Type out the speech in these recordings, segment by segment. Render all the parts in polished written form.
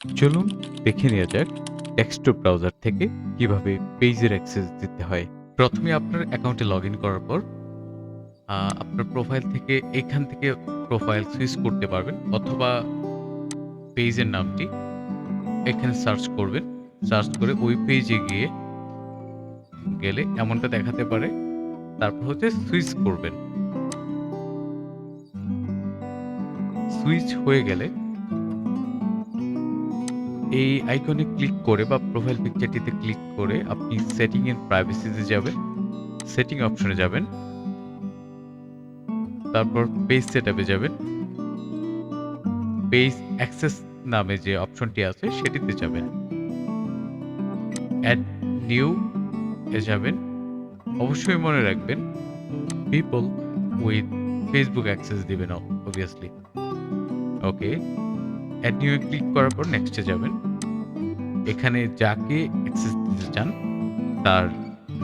চলুন দেখে নেওয়া যাক ডেস্কটপ ব্রাউজার থেকে কিভাবে পেজের অ্যাক্সেস দিতে হয়। প্রথমে আপনার অ্যাকাউন্টে লগইন করার পর আপনার প্রোফাইল থেকে এখান থেকে প্রোফাইল সুইচ করতে পারবেন অথবা পেজের নামটি এখানে সার্চ করবেন। সার্চ করে ওই পেজে গেলে এমনটা দেখাতে পারে। তারপর হচ্ছে সুইচ করবেন। সুইচ হয়ে গেলে এই আইকনে ক্লিক করে বা প্রোফাইল পিকচারটিতে ক্লিক করে আপনি সেটিং এন্ড প্রাইভেসিতে যাবেন। সেটিং অপশনে যাবেন। তারপর পেজ সেটআপে যাবেন। পেজ অ্যাক্সেস নামে যে অপশনটি আছে সেটিতে যাবেন। অ্যাড নিউ এ যাবেন। অবশ্যই মনে রাখবেন পিপল উইথ ফেসবুক অ্যাক্সেস দিবেন অবভিয়াসলি। ওকে, অ্যাড নিউ এ ক্লিক করার পর নেক্সটে যাবেন। এখানে যাকে অ্যাক্সেস দিতে চান তার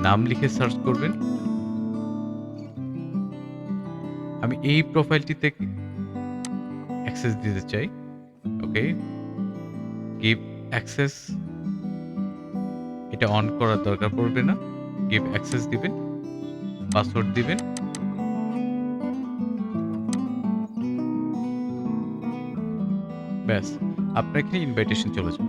নাম লিখে সার্চ করবেন। আমি এই প্রোফাইলটিতে অ্যাক্সেস দিতে চাই। ওকে, গিভ অ্যাক্সেস এটা অন করার দরকার পড়বে না। গিভ অ্যাক্সেস দিবেন, পাসওয়ার্ড দিবেন। ব্যাস, আপনার এখানে ইনভাইটেশন চলে যাবে।